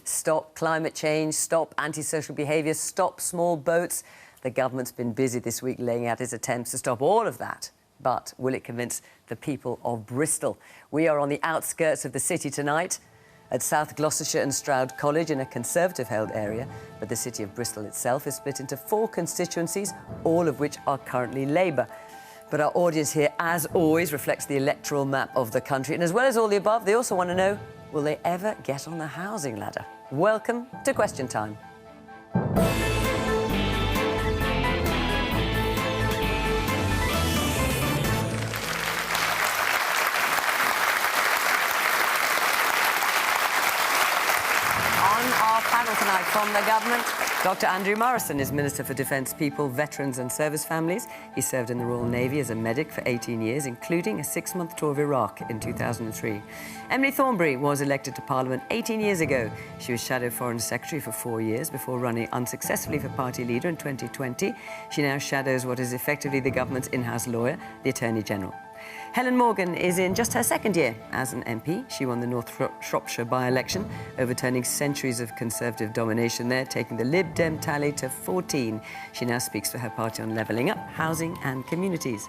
stop climate change, stop antisocial behaviour, stop small boats. The government's been busy this week laying out its attempts to stop all of that. But will it convince the people of Bristol? We are on the outskirts of the city tonight at South Gloucestershire and Stroud College in a Conservative-held area, but the city of Bristol itself is split into 4 constituencies, all of which are currently Labour. But our audience here, as always, reflects the electoral map of the country. And as well as all the above, they also want to know, will they ever get on the housing ladder? Welcome to Question Time. Tonight from the government, Dr Andrew Murrison is Minister for Defence, People, Veterans and Service Families. He served in the Royal Navy as a medic for 18 years, including a 6-month tour of Iraq in 2003. Emily Thornberry was elected to Parliament 18 years ago. She was Shadow Foreign Secretary for 4 years before running unsuccessfully for party leader in 2020. She now shadows what is effectively the government's in-house lawyer, the Attorney General. Helen Morgan is in just her 2nd year as an MP. She won the North Shropshire by-election, overturning centuries of Conservative domination there, taking the Lib Dem tally to 14. She now speaks for her party on levelling up, housing and communities.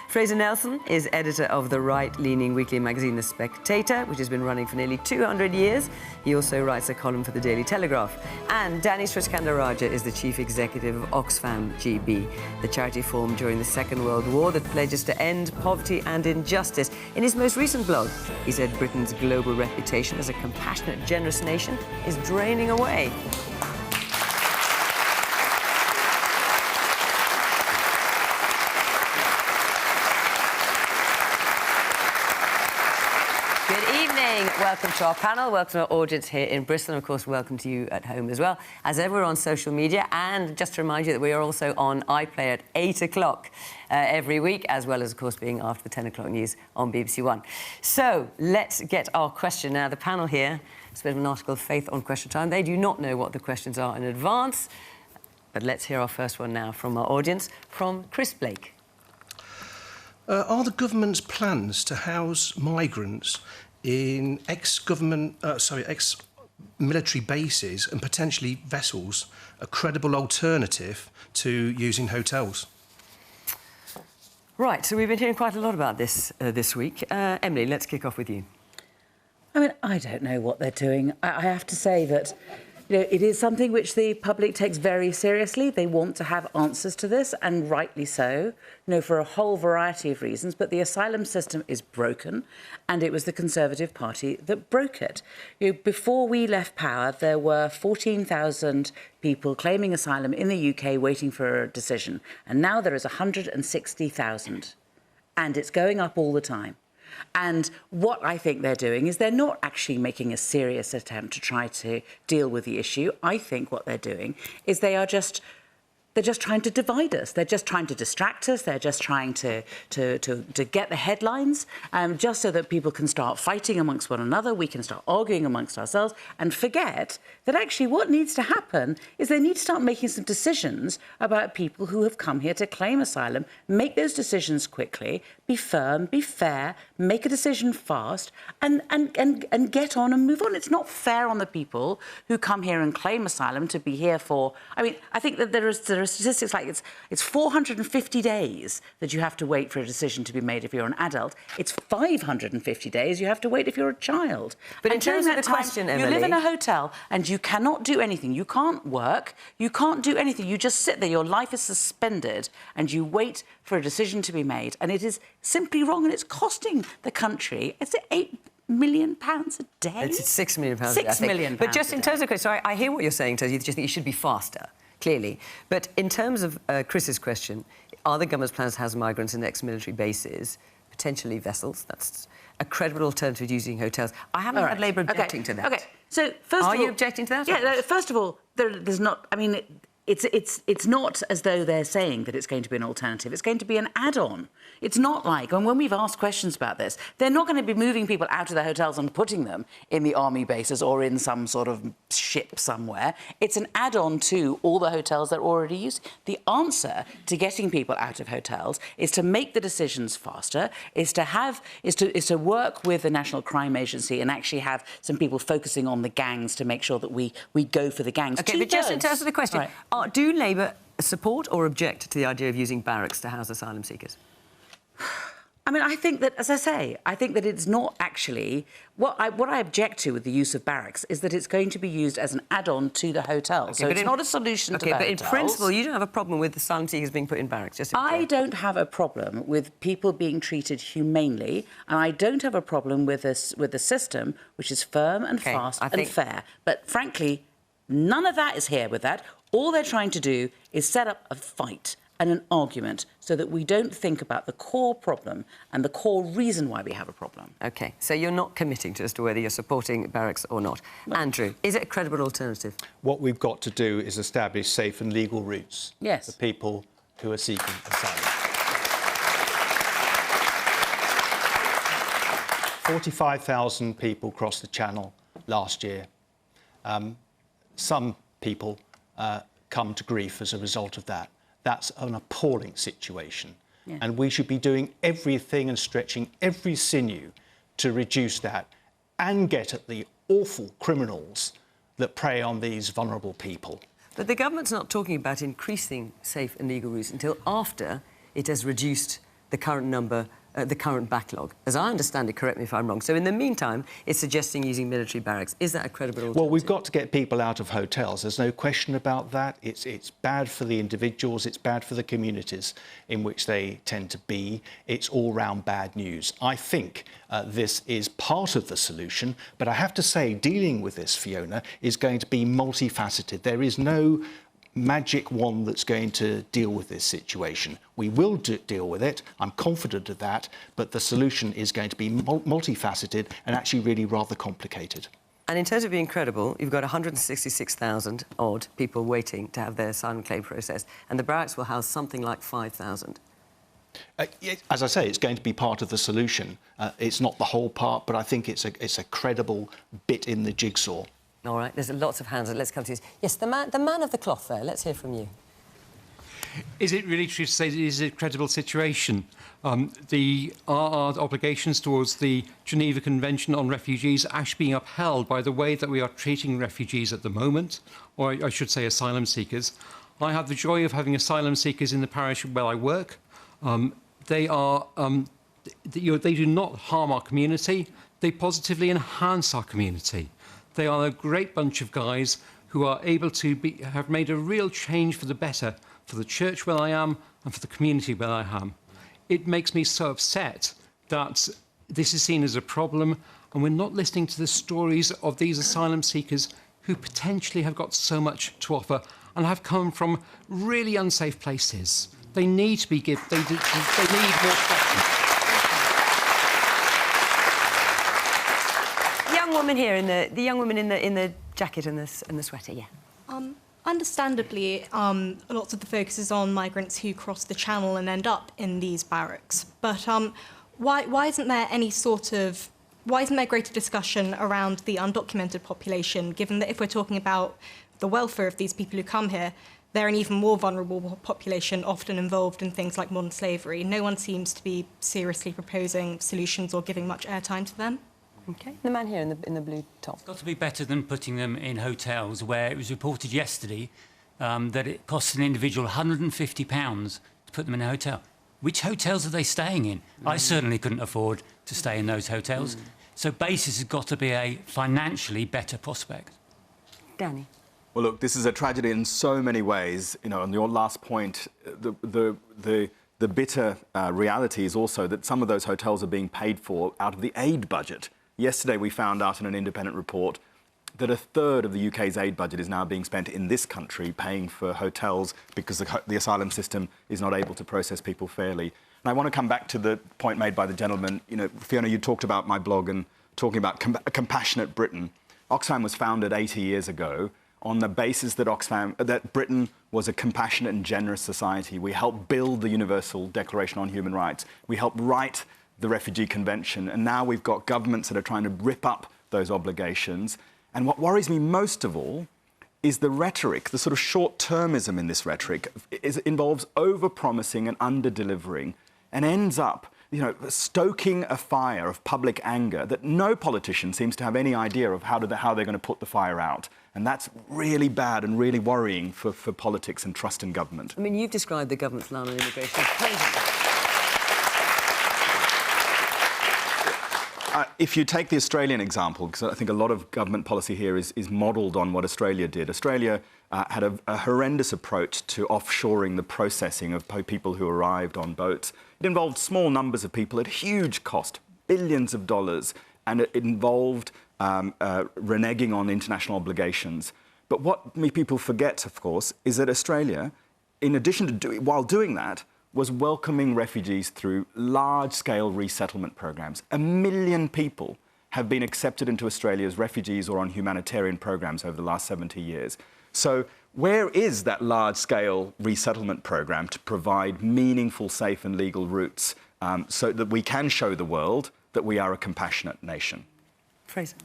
Fraser Nelson is editor of the right-leaning weekly magazine The Spectator, which has been running for nearly 200 years. He also writes a column for the Daily Telegraph. And Danny Sriskandarajah is the chief executive of Oxfam GB, the charity formed during the Second World War that pledges to end poverty and injustice. In his most recent blog, he said Britain's global reputation as a compassionate, generous nation is draining away. Welcome to our panel, welcome to our audience here in Bristol, and of course welcome to you at home as well. As ever, we're on social media, and just to remind you that we are also on iPlayer at 8 o'clock every week, as well as, of course, being after the 10 o'clock news on BBC One. So, let's get our question. Now, the panel here, it's a bit of an article of faith on Question Time. They do not know what the questions are in advance, but let's hear our first one now from our audience, from Chris Blake. Are the government's plans to house migrants in ex-military bases and potentially vessels a credible alternative to using hotels? Right, so we've been hearing quite a lot about this this week. Emily, let's kick off with you. I mean, I don't know what they're doing. I have to say that, you know, it is something which the public takes very seriously. They want to have answers to this, and rightly so, you know, for a whole variety of reasons. But the asylum system is broken, and it was the Conservative Party that broke it. You know, before we left power, there were 14,000 people claiming asylum in the UK waiting for a decision, and now there is 160,000, and it's going up all the time. And what I think they're doing is they're not actually making a serious attempt to try to deal with the issue. I think what they're doing is they're just trying to divide us. They're just trying to distract us. They're just trying to get the headlines, just so that people can start fighting amongst one another. We can start arguing amongst ourselves and forget that actually what needs to happen is they need to start making some decisions about people who have come here to claim asylum, make those decisions quickly, be firm, be fair, make a decision fast, and get on and move on. It's not fair on the people who come here and claim asylum to be here for... I mean, I think that there are statistics like it's 450 days that you have to wait for a decision to be made if you're an adult. It's 550 days you have to wait if you're a child. But in terms of the question, Emily... You live in a hotel and you cannot do anything. You can't work. You can't do anything. You just sit there. Your life is suspended and you wait for a decision to be made. And it is simply wrong, and it's costing the country, it's £8 million a day. It's £6 million. £6 million. But just in terms of... So I hear what you're saying, Toz. You just think it should be faster, clearly. But in terms of Chris's question, are the government's plans to house migrants in ex-military bases, potentially vessels? That's a credible alternative to using hotels. I haven't had Labour objecting to that. OK, so first of all... Are you objecting to that? Yeah, first of all, there's not... I mean, it's not as though they're saying that it's going to be an alternative. It's going to be an add-on. It's not like, and when we've asked questions about this, they're not going to be moving people out of the hotels and putting them in the army bases or in some sort of ship somewhere. It's an add-on to all the hotels they're already using. The answer to getting people out of hotels is to make the decisions faster, is to work with the National Crime Agency and actually have some people focusing on the gangs to make sure that we go for the gangs. OK, but just in terms of the question, right. Do Labour support or object to the idea of using barracks to house asylum seekers? I mean, I think that, as I say, I think that it's not actually... What I object to with the use of barracks is that it's going to be used as an add-on to the hotel. Okay, so it's not a solution to the hotels. OK, but in principle, you don't have a problem with asylum seekers being put in barracks, just I don't have a problem with people being treated humanely, and I don't have a problem with a system which is firm and fast and fair. But, frankly, none of that is here with that. All they're trying to do is set up a fight and an argument so that we don't think about the core problem and the core reason why we have a problem. OK, so you're not committing to as to whether you're supporting barracks or not. No. Andrew, is it a credible alternative? What we've got to do is establish safe and legal routes for people who are seeking asylum. 45,000 people crossed the Channel last year. Some people come to grief as a result of that. That's an appalling situation. Yeah. And we should be doing everything and stretching every sinew to reduce that and get at the awful criminals that prey on these vulnerable people. But the government's not talking about increasing safe and legal routes until after it has reduced the current number, the current backlog. As I understand it, correct me if I'm wrong. So in the meantime, it's suggesting using military barracks. Is that a credible alternative? Well, we've got to get people out of hotels. There's no question about that. It's bad for the individuals. It's bad for the communities in which they tend to be. It's all-round bad news. I think this is part of the solution, but I have to say, dealing with this, Fiona, is going to be multifaceted. There is no magic wand that's going to deal with this situation. We will deal with it, I'm confident of that, but the solution is going to be multifaceted and actually really rather complicated. And in terms of being credible, you've got 166,000 odd people waiting to have their asylum claim processed, and the barracks will house something like 5,000. As I say, it's going to be part of the solution. It's not the whole part, but I think it's a credible bit in the jigsaw. All right, there's lots of hands. Let's come to you. Yes, the man of the cloth there. Let's hear from you. Is it really true to say that it is a credible situation? Our obligations towards the Geneva Convention on Refugees are actually being upheld by the way that we are treating refugees at the moment, or I should say asylum seekers. I have the joy of having asylum seekers in the parish where I work. They do not harm our community. They positively enhance our community. They are a great bunch of guys who are able to have made a real change for the better for the church where I am and for the community where I am. It makes me so upset that this is seen as a problem and we're not listening to the stories of these asylum seekers who potentially have got so much to offer and have come from really unsafe places. They need to be given... They need more protection. Woman here the young woman in the jacket and the sweater, yeah. Understandably, lots of the focus is on migrants who cross the Channel and end up in these barracks. But why isn't there greater discussion around the undocumented population, given that if we're talking about the welfare of these people who come here, they're an even more vulnerable population, often involved in things like modern slavery. No one seems to be seriously proposing solutions or giving much airtime to them. OK. The man here in the blue top. It's got to be better than putting them in hotels, where it was reported yesterday that it costs an individual £150 to put them in a hotel. Which hotels are they staying in? I certainly couldn't afford to stay in those hotels. So basis has got to be a financially better prospect. Danny. Well, look, this is a tragedy in so many ways. You know, on your last point, the bitter reality is also that some of those hotels are being paid for out of the aid budget. Yesterday, we found out in an independent report that a third of the UK's aid budget is now being spent in this country paying for hotels because the asylum system is not able to process people fairly. And I want to come back to the point made by the gentleman. You know, Fiona, you talked about my blog and talking about a compassionate Britain. Oxfam was founded 80 years ago on the basis that that Britain was a compassionate and generous society. We helped build the Universal Declaration on Human Rights. We helped write the Refugee Convention. And now we've got governments that are trying to rip up those obligations. And what worries me most of all is the rhetoric, the sort of short-termism in this rhetoric involves over-promising and under-delivering and ends up, stoking a fire of public anger that no politician seems to have any idea of how they're going to put the fire out. And that's really bad and really worrying for politics and trust in government. I mean, you've described the government's line on immigration as poisonous. If you take the Australian example, because I think a lot of government policy here is modelled on what Australia did. Australia had a horrendous approach to offshoring the processing of people who arrived on boats. It involved small numbers of people at huge cost, billions of dollars, and it involved reneging on international obligations. But what people forget, of course, is that Australia, in addition to while doing that, was welcoming refugees through large-scale resettlement programs. 1 million people have been accepted into Australia as refugees or on humanitarian programs over the last 70 years. So where is that large-scale resettlement program to provide meaningful, safe and legal routes so that we can show the world that we are a compassionate nation? Fraser.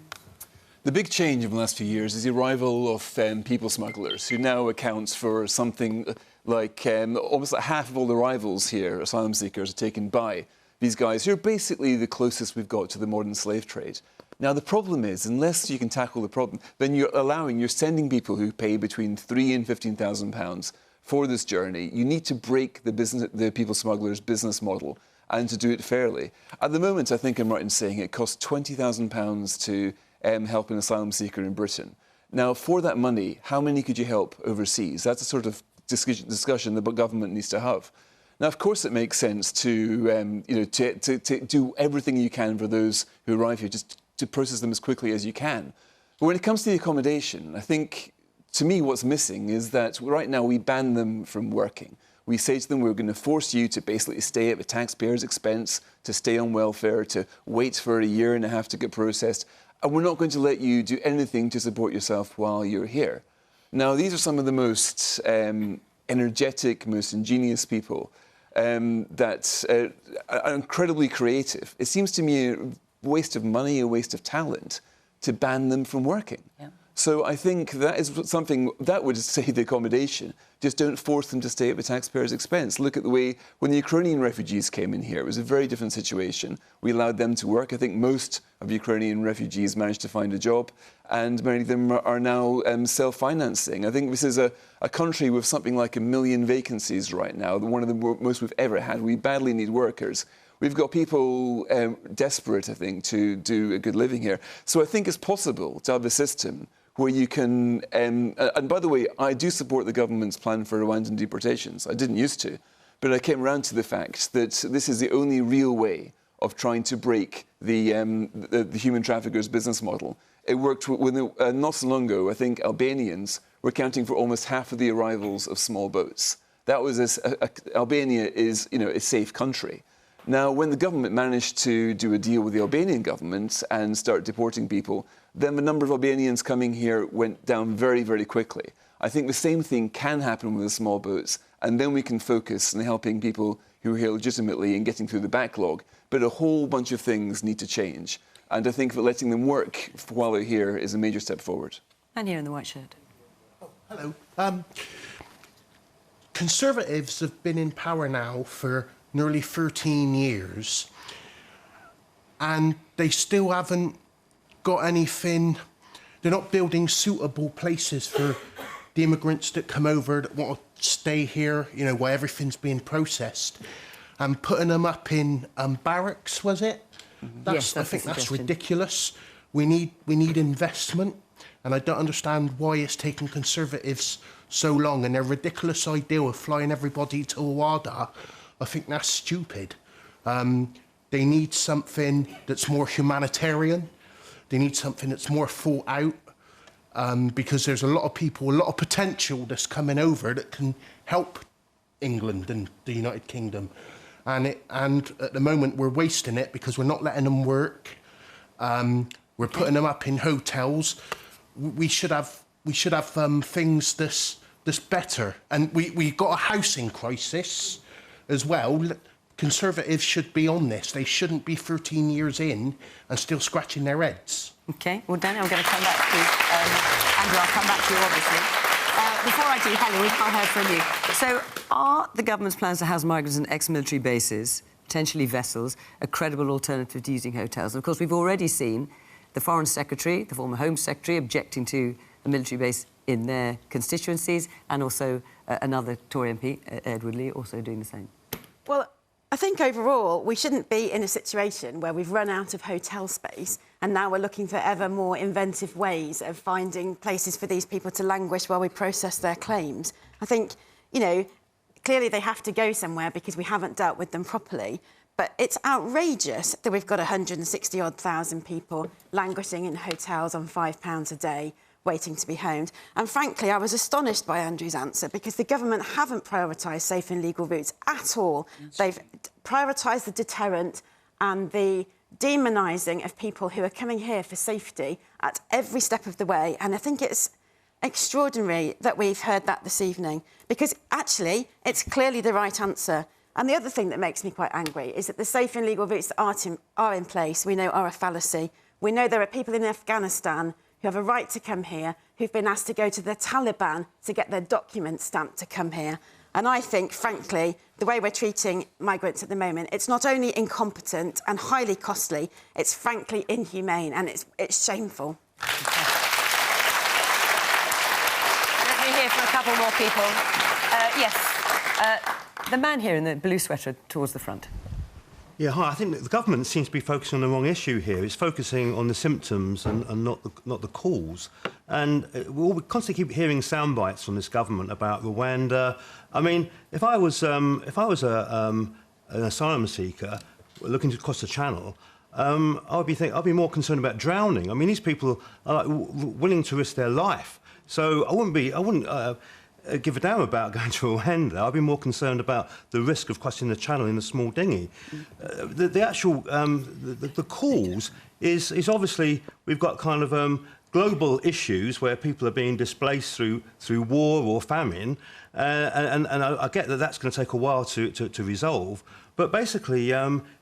The big change in the last few years is the arrival of people smugglers, who now accounts for something like almost like half of all the arrivals here, asylum seekers, are taken by these guys who are basically the closest we've got to the modern slave trade. Now, the problem is, unless you can tackle the problem, then you're sending people who pay between £3,000 and £15,000 for this journey. You need to break the people smugglers' business model and to do it fairly. At the moment, I think I'm right in saying it costs £20,000 to help an asylum seeker in Britain. Now, for that money, how many could you help overseas? That's a sort of discussion the government needs to have. Now, of course, it makes sense to do everything you can for those who arrive here, just to process them as quickly as you can. But when it comes to the accommodation, I think, to me, what's missing is that right now we ban them from working. We say to them, we're going to force you to basically stay at the taxpayer's expense, to stay on welfare, to wait for 1.5 years to get processed, and we're not going to let you do anything to support yourself while you're here. Now, these are some of the most energetic, most ingenious people that are incredibly creative. It seems to me a waste of money, a waste of talent to ban them from working. Yeah. So I think that is something that would save the accommodation. Just don't force them to stay at the taxpayer's expense. Look at the way when the Ukrainian refugees came in here, it was a very different situation. We allowed them to work. I think most of Ukrainian refugees managed to find a job, and many of them are now self-financing. I think this is a country with something like 1 million vacancies right now, one of the most we've ever had. We badly need workers. We've got people desperate, I think, to do a good living here. So I think it's possible to have a system where you can... and by the way, I do support the government's plan for Rwandan deportations. I didn't used to. But I came around to the fact that this is the only real way of trying to break the human traffickers' business model. It worked not so long ago. I think Albanians were accounting for almost half of the arrivals of small boats. That was Albania is, a safe country. Now, when the government managed to do a deal with the Albanian government and start deporting people, then the number of Albanians coming here went down very, very quickly. I think the same thing can happen with the small boats, and then we can focus on helping people who are here legitimately and getting through the backlog. But a whole bunch of things need to change. And I think that letting them work while they're here is a major step forward. And here in the white shirt. Oh, hello. Conservatives have been in power now for nearly 13 years, and they still haven't got anything. They're not building suitable places for the immigrants that come over that want to stay here, while everything's being processed, and putting them up in barracks, was it? Mm-hmm. Yes, I think that's ridiculous. We need investment, and I don't understand why it's taking Conservatives so long, and their ridiculous idea of flying everybody to Rwanda, I think that's stupid. They need something that's more humanitarian. They need something that's more thought out, because there's a lot of people, a lot of potential that's coming over that can help England and the United Kingdom. And at the moment, we're wasting it because we're not letting them work. We're putting them up in hotels. We should have we should have things that's better. And we've got a housing crisis as well. Conservatives should be on this. They shouldn't be 13 years in and still scratching their heads. OK. Well, Danny, I'm going to come back to you. Andrew, I'll come back to you, obviously. Before I do, Helen, we can't hear from you. So are the government's plans to house migrants on ex-military bases, potentially vessels, a credible alternative to using hotels? And, of course, we've already seen the Foreign Secretary, the former Home Secretary, objecting to a military base in their constituencies, and also another Tory MP, Edward Lee, also doing the same. Well, I think overall we shouldn't be in a situation where we've run out of hotel space and now we're looking for ever more inventive ways of finding places for these people to languish while we process their claims. I think, you know, clearly they have to go somewhere because we haven't dealt with them properly. But it's outrageous that we've got 160,000 people languishing in hotels on £5 a day, waiting to be homed. And frankly, I was astonished by Andrew's answer because the government haven't prioritised safe and legal routes at all. They've prioritised the deterrent and the demonising of people who are coming here for safety at every step of the way. And I think it's extraordinary that we've heard that this evening because actually it's clearly the right answer. And the other thing that makes me quite angry is that the safe and legal routes that are in place, we know are a fallacy. We know there are people in Afghanistan who have a right to come here, who've been asked to go to the Taliban to get their documents stamped to come here. And I think, frankly, the way we're treating migrants at the moment, it's not only incompetent and highly costly, it's frankly inhumane and it's shameful. Let me hear from a couple more people. Yes, the man here in the blue sweater towards the front. Yeah, hi. I think that the government seems to be focusing on the wrong issue here. It's focusing on the symptoms and not the cause. And we constantly keep hearing sound bites from this government about Rwanda. I mean, if I was an asylum seeker looking to cross the Channel, I'd be more concerned about drowning. I mean, these people are willing to risk their life. So I wouldn't give a damn about going to Rwanda. I'd be more concerned about the risk of crossing the Channel in a small dinghy. The actual the cause is obviously we've got kind of global issues where people are being displaced through war or famine, and I get that that's going to take a while to resolve. But basically,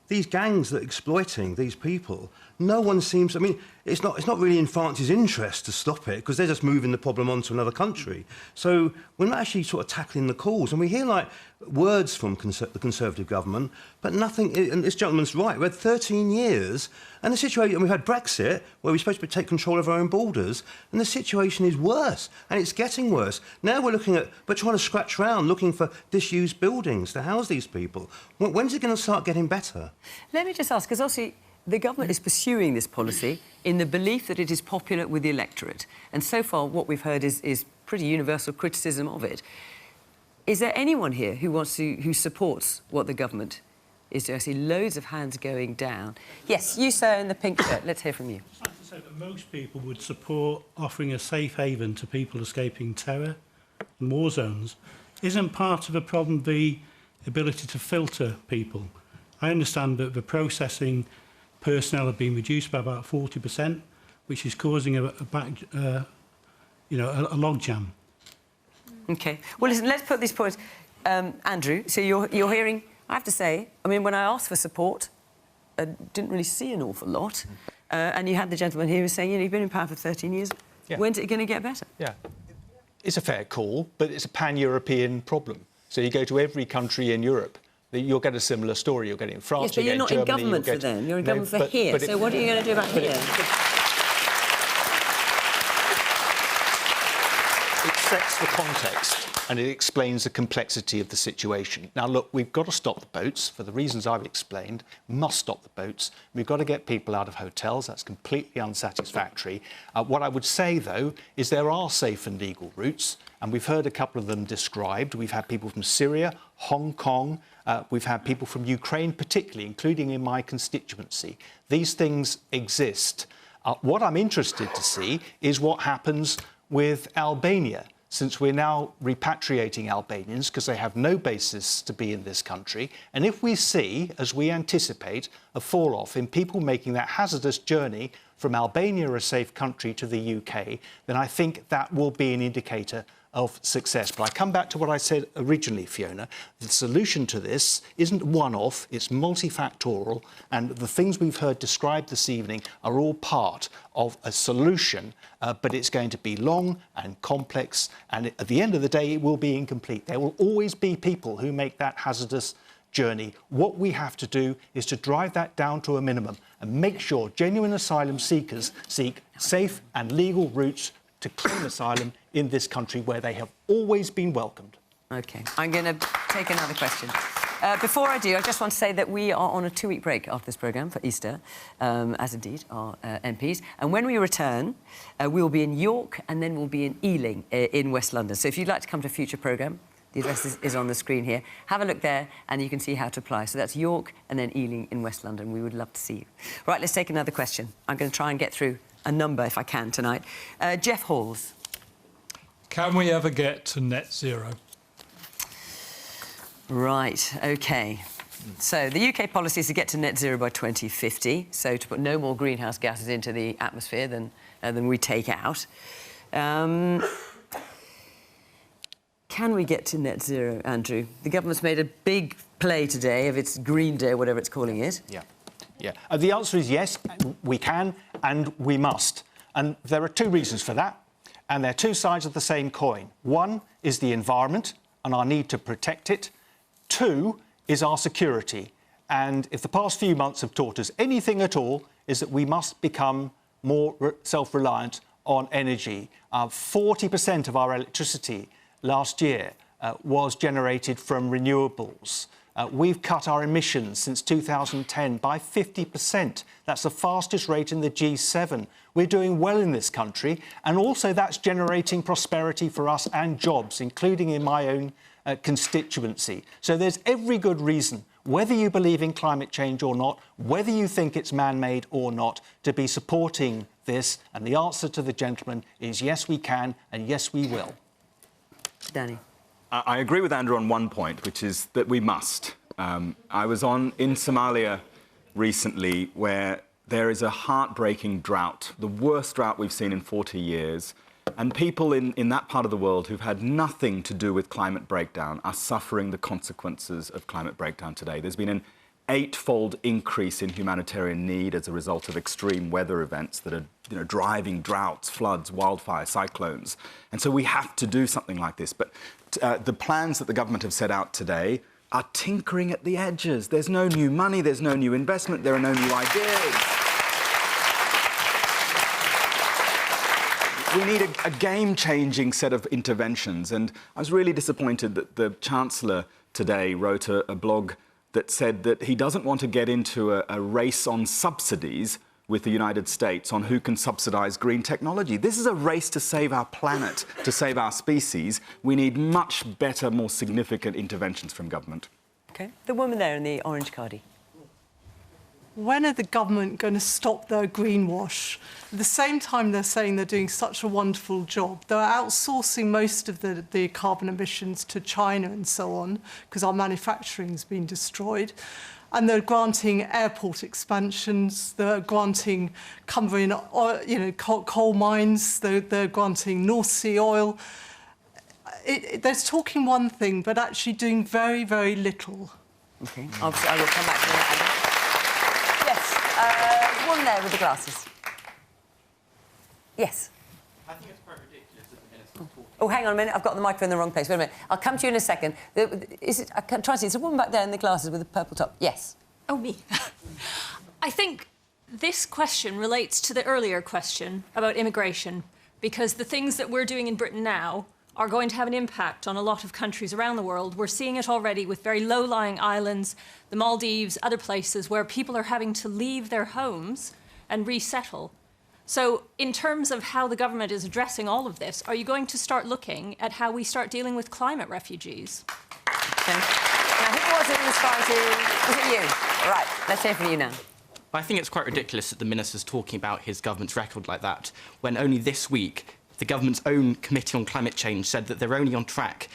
these gangs that are exploiting these people, no one seems... I mean, it's not really in France's interest to stop it because they're just moving the problem on to another country. So we're not actually sort of tackling the cause. And we hear, like, words from the Conservative government, but nothing... And this gentleman's right. We had 13 years, and the situation... And we've had Brexit, where we're supposed to take control of our own borders, and the situation is worse, and it's getting worse. Now we're trying to scratch around, looking for disused buildings to house these people. When's it going to start getting better? Let me just ask, because obviously the government is pursuing this policy in the belief that it is popular with the electorate. And so far what we've heard is pretty universal criticism of it. Is there anyone here who supports what the government is doing? I see loads of hands going down. Yes, you, sir, in the pink shirt. Let's hear from you. I'd like to say that most people would support offering a safe haven to people escaping terror and war zones. Isn't part of the problem the ability to filter people? I understand that the processing personnel have been reduced by about 40%, which is causing a logjam. OK. Well, listen, let's put these points. Andrew, so you're hearing... I have to say, I mean, when I asked for support, I didn't really see an awful lot. And you had the gentleman here who was saying, you know, you've been in power for 13 years. Yeah. When's it going to get better? Yeah. It's a fair call, but it's a pan-European problem. So you go to every country in Europe, you'll get a similar story. You'll get it in France, yes, but you're not in government for them. You're in government for here. So what are you going to do about here? It sets the context and it explains the complexity of the situation. Now, look, we've got to stop the boats for the reasons I've explained. Must stop the boats. We've got to get people out of hotels. That's completely unsatisfactory. What I would say, though, is there are safe and legal routes, and we've heard a couple of them described. We've had people from Syria, Hong Kong. We've had people from Ukraine, particularly, including in my constituency. These things exist. What I'm interested to see is what happens with Albania, since we're now repatriating Albanians because they have no basis to be in this country. And if we see, as we anticipate, a fall-off in people making that hazardous journey from Albania, a safe country, to the UK, then I think that will be an indicator of success. But I come back to what I said originally, Fiona. The solution to this isn't one-off, it's multifactorial, and the things we've heard described this evening are all part of a solution, but it's going to be long and complex, and at the end of the day, it will be incomplete. There will always be people who make that hazardous journey. What we have to do is to drive that down to a minimum and make sure genuine asylum seekers seek safe and legal routes to claim asylum in this country where they have always been welcomed. OK, I'm going to take another question. Before I do, I just want to say that we are on a 2-week break after this programme for Easter, as indeed are MPs. And when we return, we will be in York and then we'll be in Ealing in West London. So if you'd like to come to a future programme, the address is on the screen here. Have a look there and you can see how to apply. So that's York and then Ealing in West London. We would love to see you. Right, let's take another question. I'm going to try and get through a number, if I can, tonight. Jeff Halls. Can we ever get to net zero? Right, OK. So the UK policy is to get to net zero by 2050, so to put no more greenhouse gases into the atmosphere than we take out. Can we get to net zero, Andrew? The government's made a big play today of its Green Day, whatever it's calling it. Yeah. The answer is yes, we can and we must. And there are 2 reasons for that, and they're 2 sides of the same coin. 1 is the environment and our need to protect it. 2 is our security. And if the past few months have taught us anything at all, is that we must become more self-reliant on energy. 40% of our electricity last year was generated from renewables. We've cut our emissions since 2010 by 50%. That's the fastest rate in the G7. We're doing well in this country, and also that's generating prosperity for us and jobs, including in my own constituency. So there's every good reason, whether you believe in climate change or not, whether you think it's man-made or not, to be supporting this. And the answer to the gentleman is yes, we can, and yes, we will. Danny. I agree with Andrew on one point, which is that we must. I was in Somalia recently, where there is a heartbreaking drought, the worst drought we've seen in 40 years. And people in that part of the world who've had nothing to do with climate breakdown are suffering the consequences of climate breakdown today. There's been an 8-fold increase in humanitarian need as a result of extreme weather events that are driving droughts, floods, wildfires, cyclones. And so we have to do something like this. But the plans that the government have set out today are tinkering at the edges. There's no new money, there's no new investment, there are no new ideas. We need a game-changing set of interventions. And I was really disappointed that the Chancellor today wrote a blog that said that he doesn't want to get into a race on subsidies with the United States on who can subsidise green technology. This is a race to save our planet, to save our species. We need much better, more significant interventions from government. OK. The woman there in the orange cardie. When are the government going to stop their greenwash? At the same time they're saying they're doing such a wonderful job, they're outsourcing most of the carbon emissions to China and so on, because our manufacturing's been destroyed. And they're granting airport expansions, they're granting covering coal mines, they're granting North Sea oil. They're talking one thing, but actually doing very, very little. OK. I will come back to that. Yes. One there with the glasses. Yes. I think it's quite ridiculous that the Minister talking. Oh, hang on a minute. I've got the microphone in the wrong place. Wait a minute. I'll come to you in a second. I can't try to see. There's a woman back there in the glasses with a purple top. Yes. Oh, me. I think this question relates to the earlier question about immigration, because the things that we're doing in Britain now are going to have an impact on a lot of countries around the world. We're seeing it already with very low-lying islands, the Maldives, other places where people are having to leave their homes and resettle. So in terms of how the government is addressing all of this, are you going to start looking at how we start dealing with climate refugees? Okay. Now, who was it who was trying to... Was it you? Right, let's hear from you now. I think it's quite ridiculous that the Minister's talking about his government's record like that, when only this week the government's own Committee on Climate Change said that they're only on track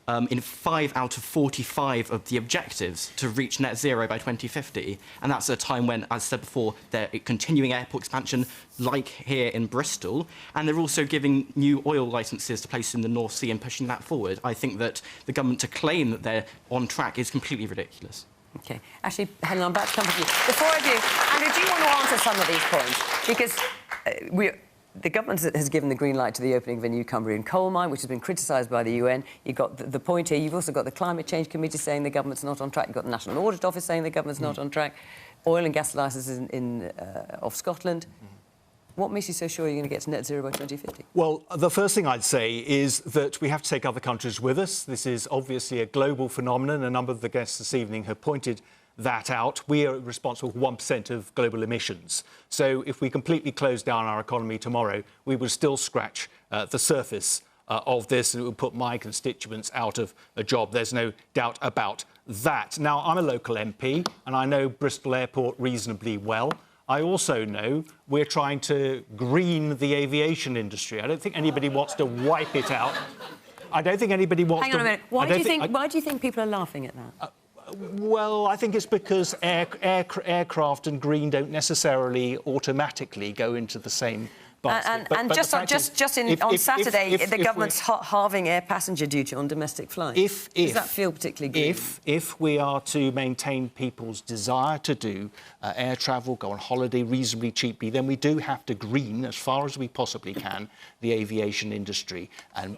in 5 out of 45 of the objectives to reach net zero by 2050. And that's at a time when, as I said before, they're continuing airport expansion, like here in Bristol, and they're also giving new oil licences to places in the North Sea and pushing that forward. I think that the government to claim that they're on track is completely ridiculous. OK. Actually, Helen, I'm about to come to you. Before I do, Andrew, do you want to answer some of these points? Because the government has given the green light to the opening of a new Cumbrian coal mine, which has been criticised by the UN. You've got the point here. You've also got the Climate Change Committee saying the government's not on track. You've got the National Audit Office saying the government's not on track. Oil and gas licences off Scotland. What makes you so sure you're going to get to net zero by 2050? Well, the first thing I'd say is that we have to take other countries with us. This is obviously a global phenomenon. A number of the guests this evening have pointed that out. We are responsible for 1% of global emissions. So if we completely close down our economy tomorrow, we will still scratch the surface of this, and it would put my constituents out of a job. There's no doubt about that. Now, I'm a local MP, and I know Bristol Airport reasonably well. I also know we're trying to green the aviation industry. I don't think anybody wants to wipe it out. I don't think anybody wants to... Hang on a minute. Why do you think people are laughing at that? Well, I think it's because aircraft and green don't necessarily automatically go into the same basket. On Saturday, the government's halving air passenger duty on domestic flights. Does that feel particularly green? If we are to maintain people's desire to do air travel, go on holiday reasonably cheaply, then we do have to green, as far as we possibly can, the aviation industry, and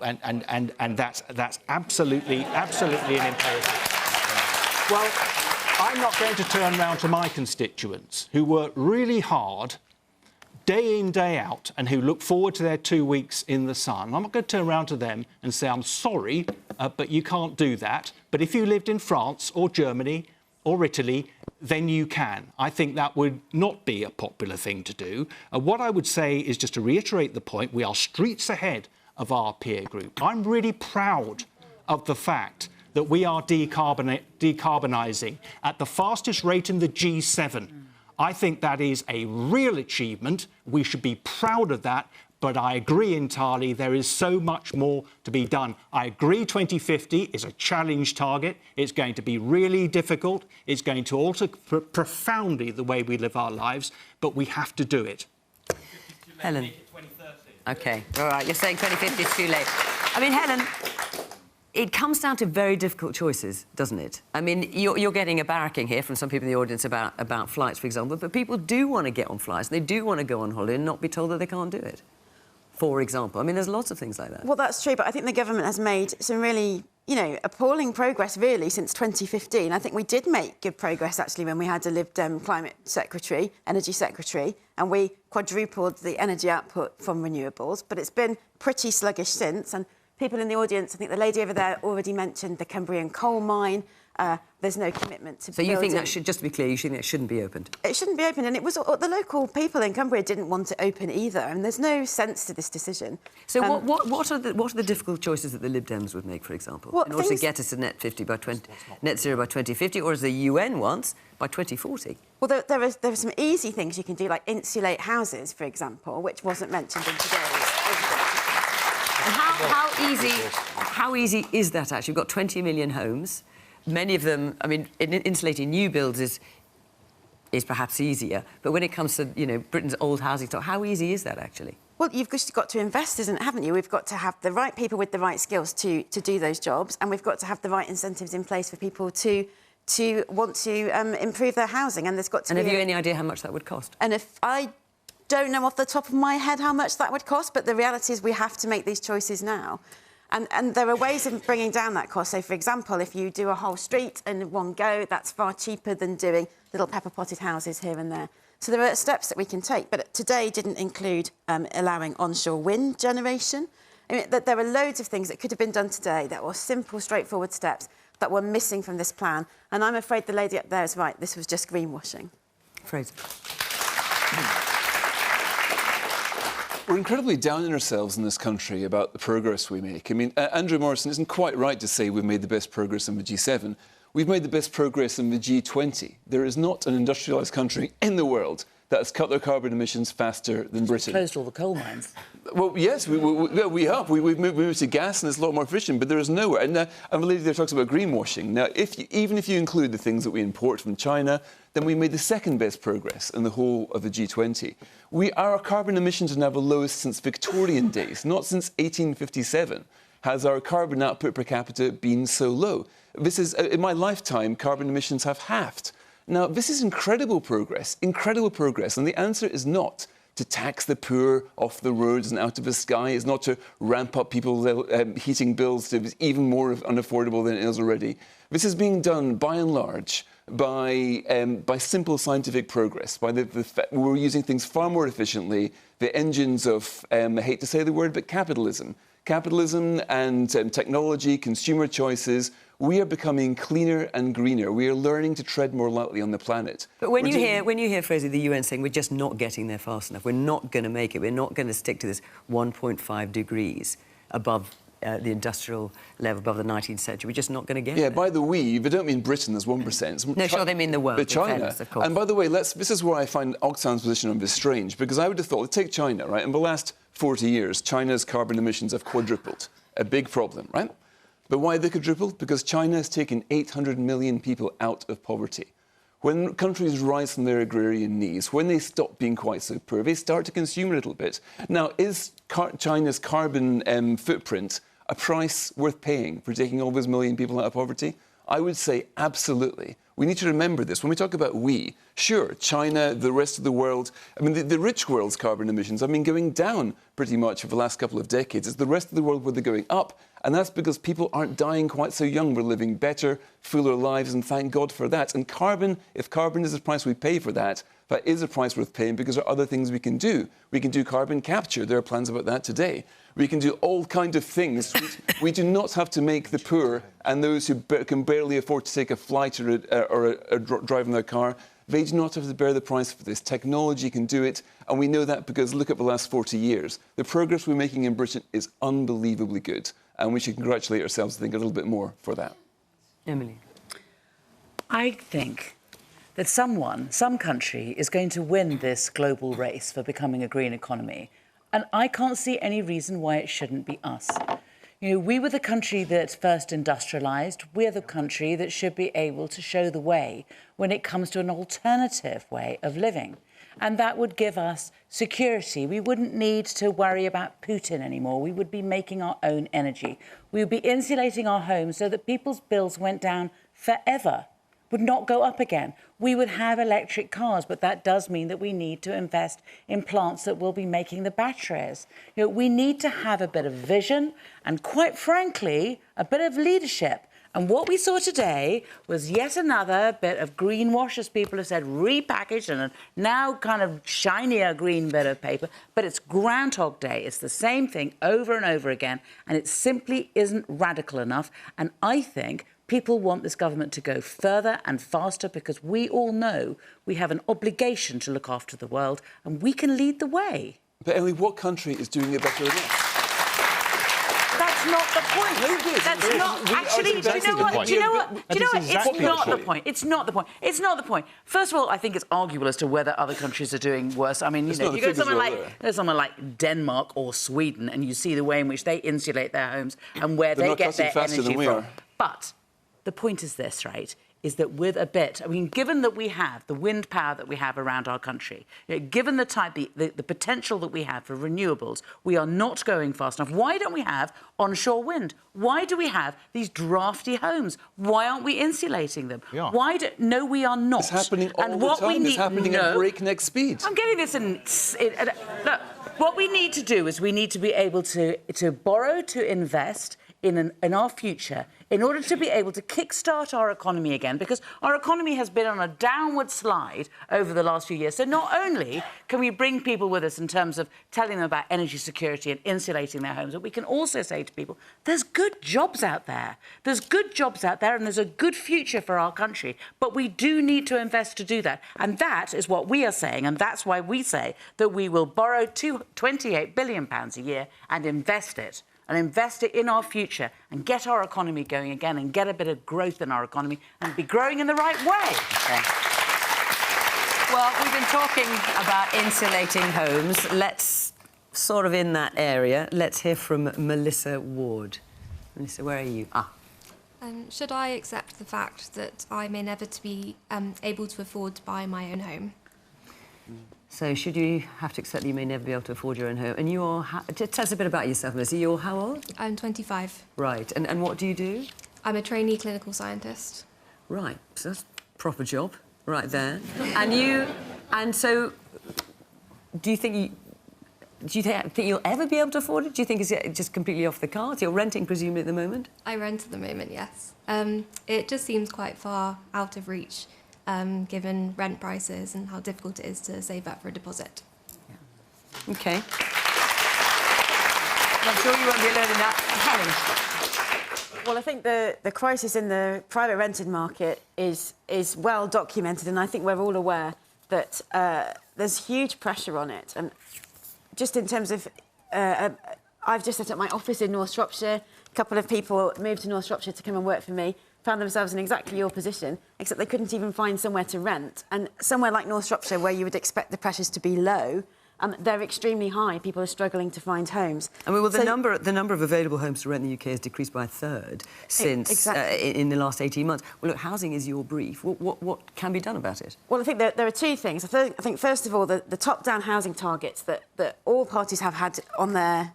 that's absolutely an imperative. Well, I'm not going to turn round to my constituents who work really hard, day in, day out, and who look forward to their 2 weeks in the sun. I'm not going to turn around to them and say, I'm sorry, but you can't do that. But if you lived in France or Germany or Italy, then you can. I think that would not be a popular thing to do. What I would say is, just to reiterate the point, we are streets ahead of our peer group. I'm really proud of the fact that we are decarbonising at the fastest rate in the G7. I think that is a real achievement. We should be proud of that. But I agree entirely, there is so much more to be done. I agree 2050 is a challenge target. It's going to be really difficult. It's going to alter profoundly the way we live our lives. But we have to do it. Helen. OK, all right, you're saying 2050 is too late. I mean, Helen, it comes down to very difficult choices, doesn't it? I mean, you're getting a barracking here from some people in the audience about flights, for example, but people do want to get on flights. They do want to go on holiday and not be told that they can't do it, for example. I mean, there's lots of things like that. Well, that's true, but I think the government has made some really, appalling progress, really, since 2015. I think we did make good progress, actually, when we had a Lib Dem climate secretary, energy secretary, and we quadrupled the energy output from renewables, but it's been pretty sluggish since. And people in the audience, I think the lady over there already mentioned the Cumbrian coal mine. There's no commitment to building. So you think that should, just to be clear, you think that shouldn't be opened? It shouldn't be opened, and it was the local people in Cumbria didn't want it open either, and there's no sense to this decision. So what are the difficult choices that the Lib Dems would make, for example, in order to get us to net zero by 2050, or as the UN wants, by 2040? Well, there are some easy things you can do, like insulate houses, for example, which wasn't mentioned in today's. And how easy is that, actually? We've got 20 million homes. Many of them, I mean, insulating new builds is perhaps easier. But when it comes to, Britain's old housing stock, how easy is that, actually? Well, you've just got to invest, haven't you? We've got to have the right people with the right skills to do those jobs, and we've got to have the right incentives in place for people to want to improve their housing. And there's got to be... And have you any idea how much that would cost? And if I don't know off the top of my head how much that would cost, but the reality is we have to make these choices now. And there are ways of bringing down that cost. So, for example, if you do a whole street in one go, that's far cheaper than doing little pepper-potted houses here and there. So there are steps that we can take, but today didn't include allowing onshore wind generation. I mean, there are loads of things that could have been done today that were simple, straightforward steps that were missing from this plan. And I'm afraid the lady up there is right. This was just greenwashing. Fraser. We're incredibly down on ourselves in this country about the progress we make. I mean, Andrew Murrison isn't quite right to say we've made the best progress in the G7. We've made the best progress in the G20. There is not an industrialised country in the world that has cut their carbon emissions faster than Britain. Closed all the coal mines. Well, yes, we have. We've moved to gas and it's a lot more efficient, but there is nowhere. And a lady there talks about greenwashing. Now, even if you include the things that we import from China, then we made the second best progress in the whole of the G20. Our carbon emissions are now the lowest since Victorian days, not since 1857 has our carbon output per capita been so low. This is, in my lifetime, carbon emissions have halved. Now, this is incredible progress, and the answer is not to tax the poor off the roads and out of the sky, is not to ramp up people's heating bills to even more unaffordable than it is already. This is being done, by and large, by simple scientific progress. We're using things far more efficiently, the engines of, I hate to say the word, but capitalism. Capitalism and technology, consumer choices, we are becoming cleaner and greener. We are learning to tread more lightly on the planet. But when you hear, Fraser, the UN saying we're just not getting there fast enough, we're not going to make it, we're not going to stick to this 1.5 degrees above the industrial level, above the 19th century, we're just not going to get there. Yeah, by the we, they don't mean Britain as 1%. No, sure, they mean the world. But China. Fairness, of course. And by the way, this is where I find Oxfam's position on this strange, because I would have thought, take China, right? In the last 40 years, China's carbon emissions have quadrupled. A big problem, right? But why they quadrupled? Because China has taken 800 million people out of poverty. When countries rise from their agrarian knees, when they stop being quite so poor, they start to consume a little bit. Now, is China's carbon footprint a price worth paying for taking all those million people out of poverty? I would say absolutely. We need to remember this. When we talk about we, sure, China, the rest of the world, I mean, the rich world's carbon emissions have been going down pretty much for the last couple of decades. It's the rest of the world where they're going up, and that's because people aren't dying quite so young. We're living better, fuller lives, and thank God for that. And carbon, if carbon is the price we pay for that, that is a price worth paying because there are other things we can do. We can do carbon capture. There are plans about that today. We can do all kinds of things. We do not have to make the poor and those who can barely afford to take a flight or drive in their car, they do not have to bear the price for this. Technology can do it, and we know that because look at the last 40 years. The progress we're making in Britain is unbelievably good, and we should congratulate ourselves, I think, a little bit more for that. Emily. I think that some country is going to win this global race for becoming a green economy. And I can't see any reason why it shouldn't be us. You know, we were the country that first industrialised. We're the country that should be able to show the way when it comes to an alternative way of living. And that would give us security. We wouldn't need to worry about Putin anymore. We would be making our own energy. We would be insulating our homes so that people's bills went down forever, would not go up again. We would have electric cars, but that does mean that we need to invest in plants that will be making the batteries. You know, we need to have a bit of vision and, quite frankly, a bit of leadership. And what we saw today was yet another bit of greenwash, as people have said, repackaged and a now kind of shinier green bit of paper. But it's Groundhog Day. It's the same thing over and over again, and it simply isn't radical enough. And I think people want this government to go further and faster because we all know we have an obligation to look after the world and we can lead the way. But Emily, what country is doing it better than us? That's not the point. That's not actually. Do you know what? Do you know what? It's not the point. It's not the point. It's not the point. First of all, I think it's arguable as to whether other countries are doing worse. I mean, you go to somewhere like Denmark or Sweden, and you see the way in which they insulate their homes and where they get their energy from. But the point is this, right, is that with a bit, I mean, given that we have the wind power that we have around our country, you know, given the potential that we have for renewables, we are not going fast enough. Why don't we have onshore wind? Why do we have these drafty homes? Why aren't we insulating them? Yeah. No, we are not. It's happening all the time. It's happening at breakneck speed. I'm getting this look, what we need to do is we need to be able to borrow to invest in our future in order to be able to kickstart our economy again, because our economy has been on a downward slide over the last few years. So not only can we bring people with us in terms of telling them about energy security and insulating their homes, but we can also say to people, there's good jobs out there. There's good jobs out there and there's a good future for our country. But we do need to invest to do that. And that is what we are saying. And that's why we say that we will borrow £28 billion a year and invest it in our future and get our economy going again and get a bit of growth in our economy and be growing in the right way. Okay. Well, we've been talking about insulating homes. Let's sort of in that area. Let's hear from Melissa Ward. Melissa, where are you? Should I accept the fact that I may never be able to afford to buy my own home? So should you have to accept that you may never be able to afford your own home? And you're... Tell us a bit about yourself, Melissa. You're how old? I'm 25. Right. And what do you do? I'm a trainee clinical scientist. Right. So that's a proper job right there. And so do you think you'll ever be able to afford it? Do you think it's just completely off the cards? You're renting, presumably, at the moment? I rent at the moment, yes. It just seems quite far out of reach, given rent prices and how difficult it is to save up for a deposit. Yeah. OK. I'm sure you won't be alone in that. Helen? Well, I think the crisis in the private rented market is well documented, and I think we're all aware that there's huge pressure on it. And just in terms of... I've just set up my office in North Shropshire. A couple of people moved to North Shropshire to come and work for me, found themselves in exactly your position, except they couldn't even find somewhere to rent. And somewhere like North Shropshire, where you would expect the pressures to be low, they're extremely high. People are struggling to find homes. I mean, well, the number of available homes to rent in the UK has decreased by a third since in the last 18 months. Well, look, housing is your brief. What can be done about it? Well, I think that there are two things. I think first of all, the top-down housing targets that all parties have had on their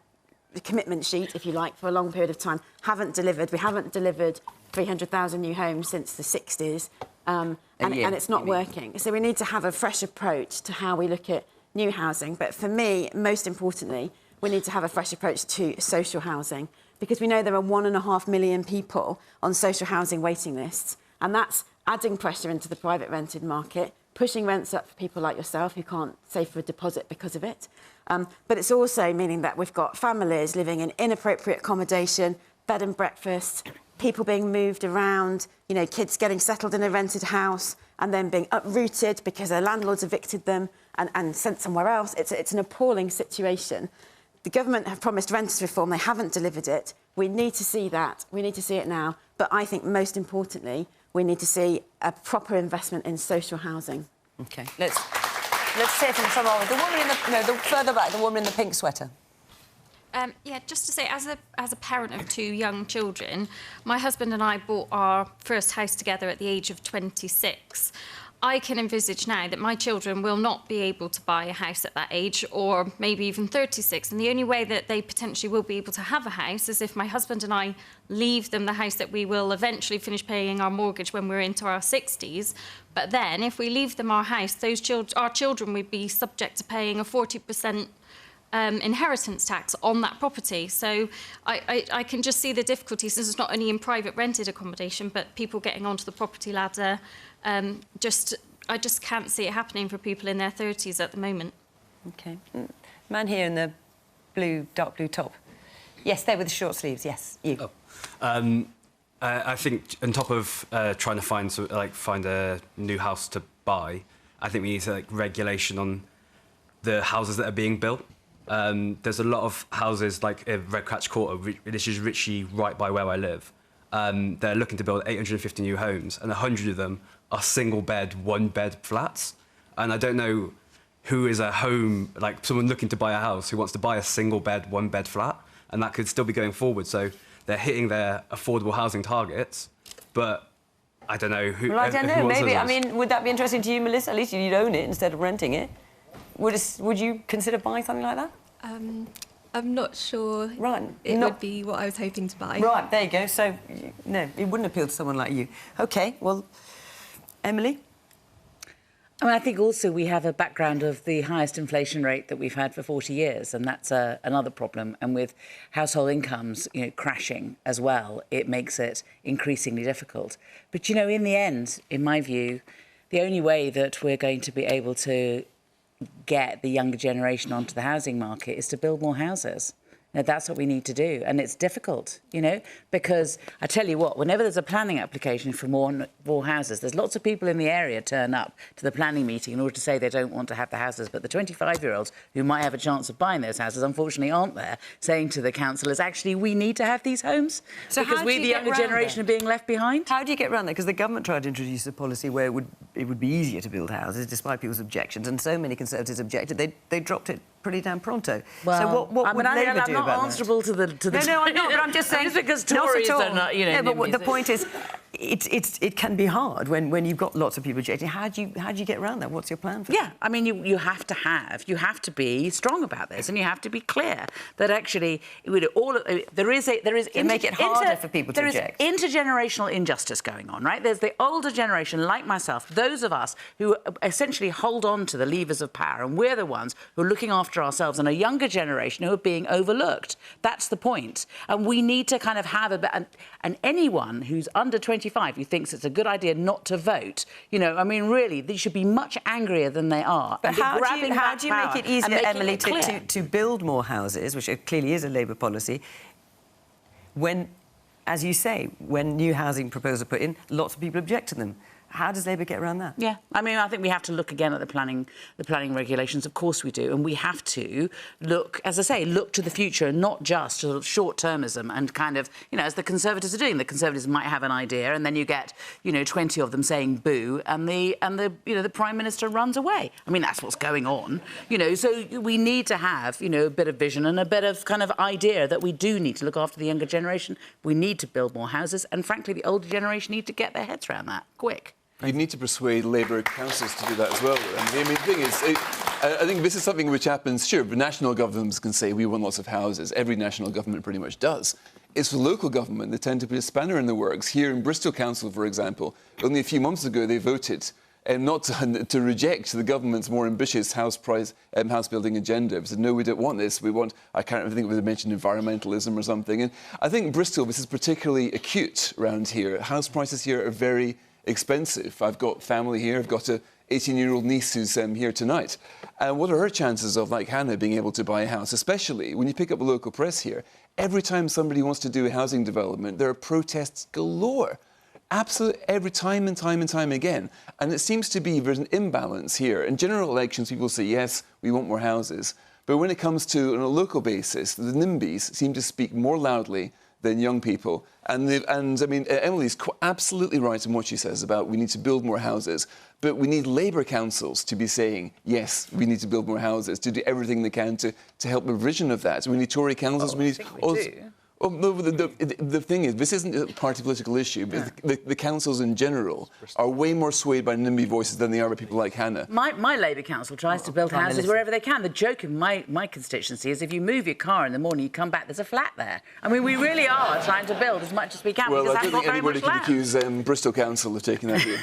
commitment sheet, if you like, for a long period of time, haven't delivered. We haven't delivered 300,000 new homes since the 60s, and it's not working. So we need to have a fresh approach to how we look at new housing. But for me, most importantly, we need to have a fresh approach to social housing, because we know there are 1.5 million people on social housing waiting lists, and that's adding pressure into the private rented market, pushing rents up for people like yourself who can't save for a deposit because of it. But it's also meaning that we've got families living in inappropriate accommodation, bed and breakfast, people being moved around, you know, kids getting settled in a rented house and then being uprooted because their landlords evicted them and sent somewhere else. It's an appalling situation. The government have promised renters reform. They haven't delivered it. We need to see that. We need to see it now. But I think most importantly, we need to see a proper investment in social housing. OK. Let's hear from some of the woman in the further back, the woman in the pink sweater. Yeah, just to say, as a parent of 2 young children, my husband and I bought our first house together at the age of 26. I can envisage now that my children will not be able to buy a house at that age, or maybe even 36. And the only way that they potentially will be able to have a house is if my husband and I leave them the house that we will eventually finish paying our mortgage when we're into our 60s. But then, if we leave them our house, our children would be subject to paying a 40% inheritance tax on that property. So I can just see the difficulties. This is not only in private rented accommodation, but people getting onto the property ladder. I just can't see it happening for people in their 30s at the moment. OK. Man here in the dark blue top. Yes, there with the short sleeves. Yes, you. I think on top of trying to find a new house to buy, I think we need regulation on the houses that are being built. There's a lot of houses like Redcratch Quarter, this is literally right by where I live. They're looking to build 850 new homes, and 100 of them are single-bed, one-bed flats. And I don't know who is a home, like someone looking to buy a house who wants to buy a single-bed, one-bed flat, and that could still be going forward. So they're hitting their affordable housing targets, but I don't know who. Well, I don't know. Maybe. I Those. mean, would that be interesting to you, Melissa? At least you'd own it instead of renting it. Would you consider buying something like that? I'm not sure it would be what I was hoping to buy. Right, there you go. So, no, it wouldn't appeal to someone like you. OK, well, Emily? I mean, I think also we have a background of the highest inflation rate that we've had for 40 years, and that's another problem. And with household incomes, crashing as well, it makes it increasingly difficult. But, in the end, in my view, the only way that we're going to be able to get the younger generation onto the housing market is to build more houses. That's what we need to do. And it's difficult, because I tell you what, whenever there's a planning application for more houses, there's lots of people in the area turn up to the planning meeting in order to say they don't want to have the houses. But the 25-year-olds who might have a chance of buying those houses, unfortunately, aren't there, saying to the councillors, actually, we need to have these homes because we, the younger generation, are being left behind. How do you get around that? Because the government tried to introduce a policy where it would it would be easier to build houses, despite people's objections, and so many Conservatives objected, they dropped it pretty damn pronto. Well, so what would Labour do about that? I'm not answerable to the... No, I'm not, but I'm just saying... Just because Tories are not, you know... Yeah, but the point is, it can be hard when you've got lots of people objecting. How do you get around that? What's your plan for that? Yeah, I mean, you have to be strong about this, and you have to be clear that actually there is make it harder for people to object. There is intergenerational injustice going on, right? There's the older generation, like myself, those of us who essentially hold on to the levers of power, and we're the ones who are looking after ourselves, and a younger generation who are being overlooked. That's the point. And we need to kind of have and anyone who's under 25 who thinks it's a good idea not to vote, you know, I mean, really, they should be much angrier than they are. But how do you make it easier, Emily, to build more houses, which clearly is a Labour policy, when, as you say, when new housing proposals are put in, lots of people object to them? How does Labour get around that? Yeah, I mean, I think we have to look again at the planning regulations. Of course we do, and we have to look, as I say, look to the future, and not just sort of short-termism and kind of, you know, as the Conservatives are doing. The Conservatives might have an idea, and then you get, you know, 20 of them saying boo, and the Prime Minister runs away. I mean, that's what's going on, you know. So we need to have, you know, a bit of vision and a bit of kind of idea that we do need to look after the younger generation. We need to build more houses, and frankly, the older generation need to get their heads around that quick. You'd need to persuade Labour councils to do that as well. I mean, the thing is, I think this is something which happens, sure, but national governments can say we want lots of houses. Every national government pretty much does. It's for local government, they tend to put a spanner in the works. Here in Bristol Council, for example, only a few months ago they voted not to reject the government's more ambitious house building agenda. They said, no, we don't want this. We want, I think it was mentioned environmentalism or something. And I think Bristol, this is particularly acute around here. House prices here are very expensive. I've got family here. I've got a 18-year-old niece who's here tonight. And what are her chances of, like Hannah, being able to buy a house? Especially when you pick up a local press here, every time somebody wants to do a housing development, there are protests galore. Absolutely, every time and time and time again. And it seems to be there's an imbalance here. In general elections, people say, yes, we want more houses. But when it comes to, on a local basis, the NIMBYs seem to speak more loudly than young people. And I mean, Emily's absolutely right in what she says about we need to build more houses, but we need Labour councils to be saying, yes, we need to build more houses, to do everything they can to help the vision of that. We need Tory councils. We need... Well, no, the thing is, this isn't a party political issue, but the councils in general are way more swayed by NIMBY voices than they are by people like Hannah. My Labour council tries to build houses wherever they can. The joke in my constituency is if you move your car in the morning, you come back, there's a flat there. I mean, we really are trying to build as much as we can. Well, I don't think anybody can accuse Bristol Council of taking that view.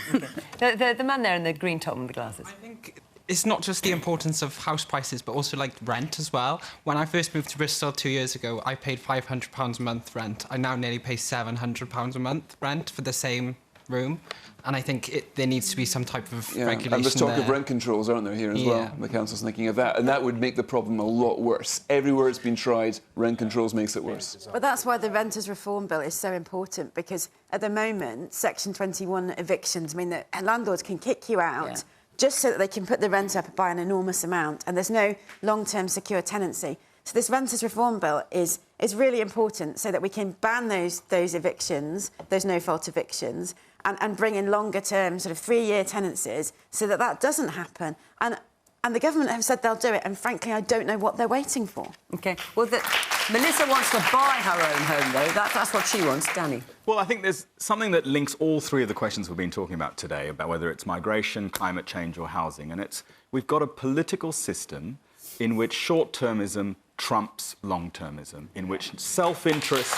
The man there in the green top and the glasses. I think it's not just the importance of house prices, but also like rent as well. When I first moved to Bristol 2 years ago, I paid £500 a month rent. I now nearly pay £700 a month rent for the same room. And I think there needs to be some type of regulation. And there's talk of rent controls, aren't there, here as well? The council's thinking of that. And that would make the problem a lot worse. Everywhere it's been tried, rent controls makes it worse. But that's why the Renters Reform Bill is so important, because at the moment, Section 21 evictions mean that landlords can kick you out just so that they can put the rent up by an enormous amount, and there's no long-term secure tenancy. So this Renters Reform Bill is really important so that we can ban those evictions, those no-fault evictions, and bring in longer-term, sort of 3-year tenancies so that doesn't happen. And the government have said they'll do it, and frankly, I don't know what they're waiting for. OK. Well, Melissa wants to buy her own home, though. That's what she wants. Danny? Well, I think there's something that links all three of the questions we've been talking about today, about whether it's migration, climate change or housing. And we've got a political system in which short-termism trumps long-termism, in which self-interest...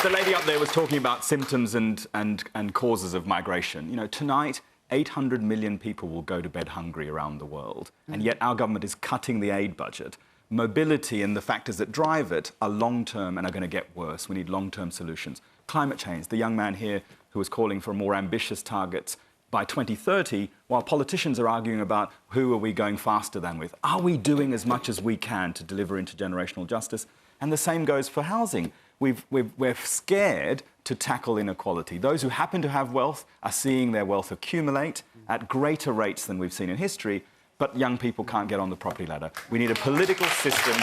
The lady up there was talking about symptoms and causes of migration. You know, tonight, 800 million people will go to bed hungry around the world, and yet our government is cutting the aid budget. Mobility and the factors that drive it are long-term and are going to get worse. We need long-term solutions. Climate change, the young man here who was calling for more ambitious targets by 2030, while politicians are arguing about who are we going faster than with. Are we doing as much as we can to deliver intergenerational justice? And the same goes for housing. We're scared to tackle inequality. Those who happen to have wealth are seeing their wealth accumulate at greater rates than we've seen in history, but young people can't get on the property ladder. We need a political system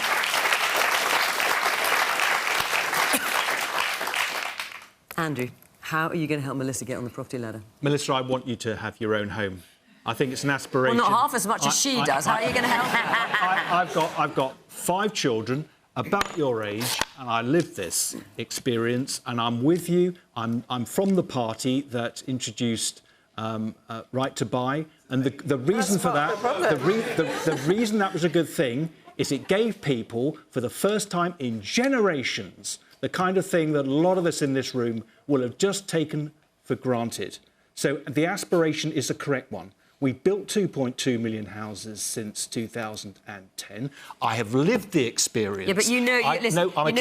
Andrew, how are you going to help Melissa get on the property ladder? Melissa, I want you to have your own home. I think it's an aspiration. Well, not half as much as she does. How are you going to help her? I've got 5 children about your age, and I live this experience, and I'm with you. I'm from the party that introduced right to buy, and the reason for that, the reason that was a good thing is it gave people, for the first time in generations, the kind of thing that a lot of us in this room will have just taken for granted. So the aspiration is the correct one. We built 2.2 million houses since 2010. I have lived the experience. Yeah, but you know,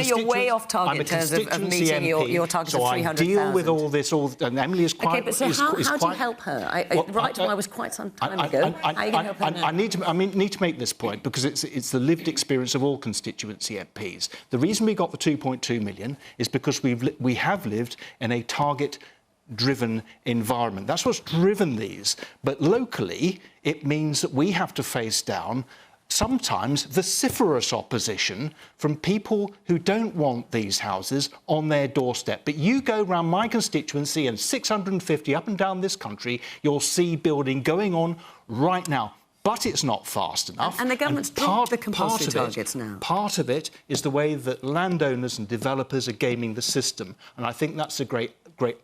you're way off target in terms of meeting your target of 300,000. So I deal with all this, and Emily is quite... OK, but so how do you help her? Right to Buy was quite some time ago. How are you going to help her now? I need to make this point, because it's the lived experience of all constituency MPs. The reason we got the 2.2 million is because we have lived in a target-driven environment. That's what's driven these. But locally, it means that we have to face down sometimes vociferous opposition from people who don't want these houses on their doorstep. But you go round my constituency and 650 up and down this country, you'll see building going on right now. But it's not fast enough. And the government's dropped the compulsory targets now. Part of it is the way that landowners and developers are gaming the system. And I think that's a great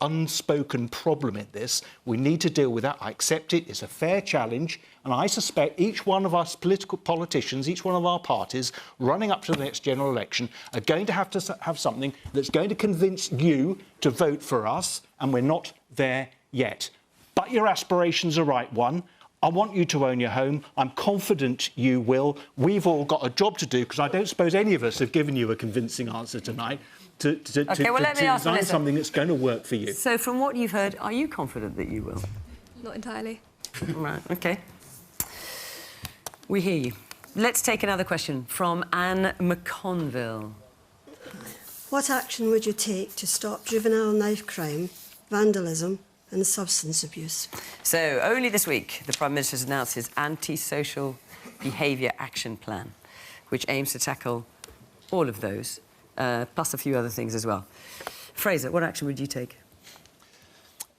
unspoken problem in this. We need to deal with that. I accept it. It's a fair challenge. And I suspect each one of us politicians, each one of our parties running up to the next general election are going to have something that's going to convince you to vote for us. And we're not there yet. But your aspiration's the right one. I want you to own your home. I'm confident you will. We've all got a job to do, because I don't suppose any of us have given you a convincing answer tonight to design something that's going to work for you. So from what you've heard, are you confident that you will? Not entirely. Right, OK. We hear you. Let's take another question from Anne McConville. What action would you take to stop juvenile knife crime, vandalism and substance abuse? So, only this week, the Prime Minister's announced his anti-social behaviour action plan, which aims to tackle all of those, plus a few other things as well. Fraser, what action would you take?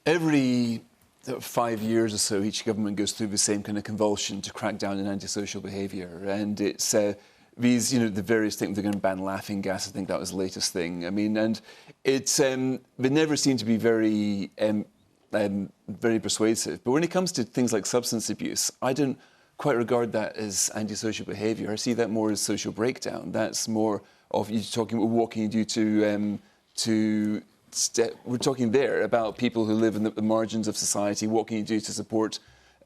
Every 5 years or so, each government goes through the same kind of convulsion to crack down on antisocial behaviour. And it's these, the various things. They're going to ban laughing gas. I think that was the latest thing. I mean, and it's they never seem to be very persuasive. But when it comes to things like substance abuse, I don't quite regard that as antisocial behaviour. I see that more as social breakdown. That's more of you talking about what can you do we're talking there about people who live in the margins of society. What can you do to support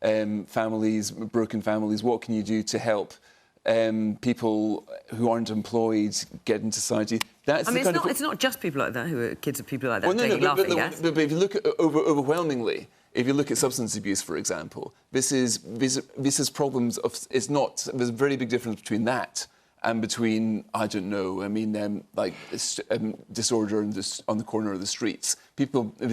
families, broken families? What can you do to help people who aren't employed get into society? That's it's not just people like that who are kids of people like that taking laughing gas. But if you look at overwhelmingly, if you look at substance abuse, for example, this is problems of. It's not. There's a very big difference between that and between, I don't know, disorder on the corner of the streets.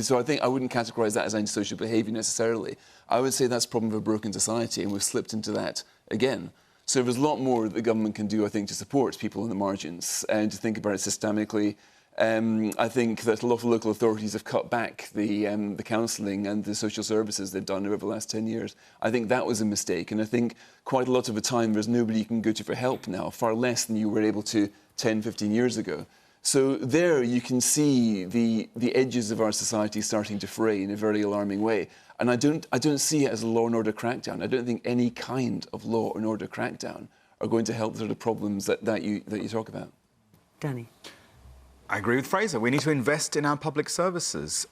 So I think I wouldn't categorise that as antisocial behaviour necessarily. I would say that's a problem of a broken society, and we've slipped into that again. So there's a lot more that the government can do, I think, to support people in the margins and to think about it systemically. I think that a lot of local authorities have cut back the counselling and the social services they've done over the last 10 years. I think that was a mistake, and I think quite a lot of the time there's nobody you can go to for help now, far less than you were able to 10, 15 years ago. So there you can see the edges of our society starting to fray in a very alarming way. And I don't see it as a law and order crackdown. I don't think any kind of law and order crackdown are going to help the sort of problems that you talk about. Danny. I agree with Fraser. We need to invest in our public services.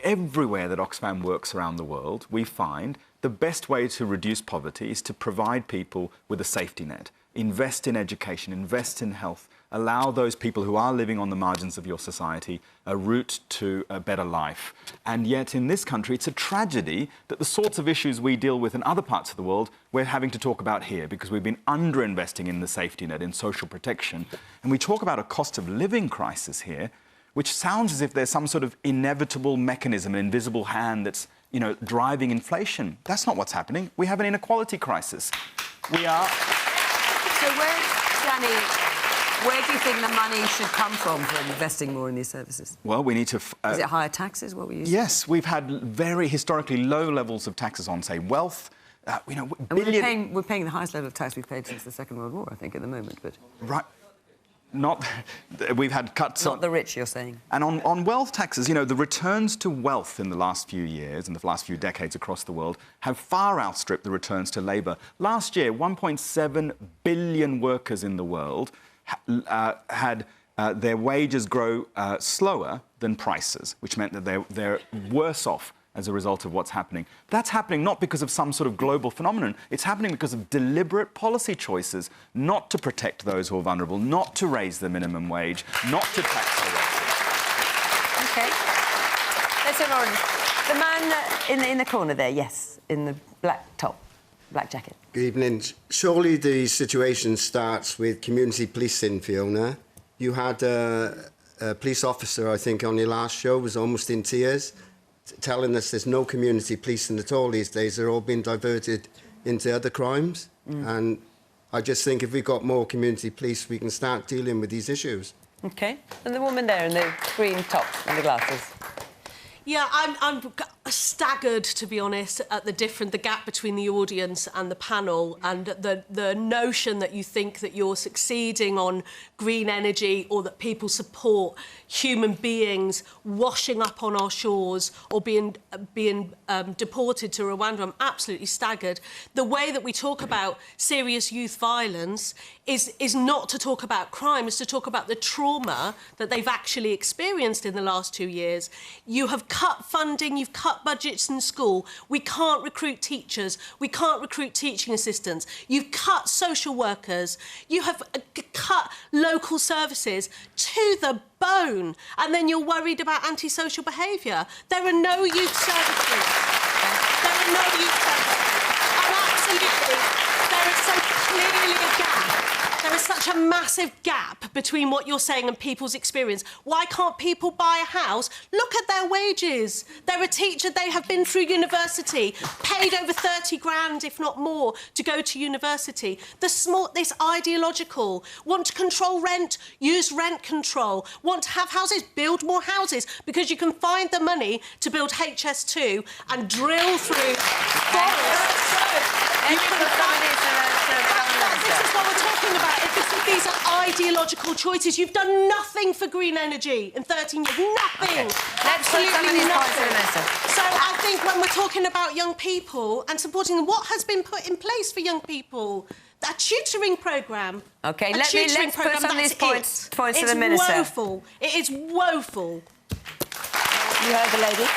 Everywhere that Oxfam works around the world, we find the best way to reduce poverty is to provide people with a safety net. Invest in education, invest in health, allow those people who are living on the margins of your society a route to a better life. And yet in this country, it's a tragedy that the sorts of issues we deal with in other parts of the world, we're having to talk about here because we've been underinvesting in the safety net, in social protection. And we talk about a cost of living crisis here, which sounds as if there's some sort of inevitable mechanism, an invisible hand that's, driving inflation. That's not what's happening. We have an inequality crisis. We are... So where's Danny... Where do you think the money should come from for investing more in these services? Well, we need to... Is it higher taxes? What we use? Yes, we've had very historically low levels of taxes on, say, wealth. You know, we're paying the highest level of tax we've paid since the Second World War, I think, at the moment. But right, not we've had cuts. Not the rich, you're saying. And on wealth taxes, you know, the returns to wealth in the last few years and the last few decades across the world have far outstripped the returns to labour. Last year, 1.7 billion workers in the world had their wages grow slower than prices, which meant that they're worse off as a result of what's happening. That's happening not because of some sort of global phenomenon. It's happening because of deliberate policy choices not to protect those who are vulnerable, not to raise the minimum wage, not to tax the wealthy. OK. Let's have orange. The man in the corner there, yes, in the black top, black jacket. Good evening. Surely the situation starts with community policing, Fiona. You had a police officer, I think, on your last show, was almost in tears, telling us there's no community policing at all these days. They're all being diverted into other crimes. And I just think if we've got more community police, we can start dealing with these issues. OK. And the woman there in the green top and the glasses. Yeah, I'm staggered, to be honest, at the gap between the audience and the panel, and the notion that you think that you're succeeding on green energy or that people support human beings washing up on our shores or being deported to Rwanda. I'm absolutely staggered. The way that we talk about serious youth violence is not to talk about crime, it's to talk about the trauma that they've actually experienced in the last 2 years. You have cut funding, you've cut budgets in school. We can't recruit teachers. We can't recruit teaching assistants. You've cut social workers. You have cut local services to the bone. And then you're worried about antisocial behaviour. There are no youth services. There are no youth services. And absolutely, there is so clearly a gap. There is such a massive gap between what you're saying and people's experience. Why can't people buy a house? Look at their wages. They're a teacher, they have been through university, paid over 30 grand, if not more, to go to university. This ideological, want to control rent, use rent control, want to have houses, build more houses, because you can find the money to build HS2 and drill through forests. This is what we're talking about. These are ideological choices. You've done nothing for green energy in 13 years. Nothing. Absolutely nothing. So I think when we're talking about young people and supporting them, what has been put in place for young people? A tutoring programme. OK, let's put some of these points to the Minister. It's woeful. It is woeful. You heard the lady.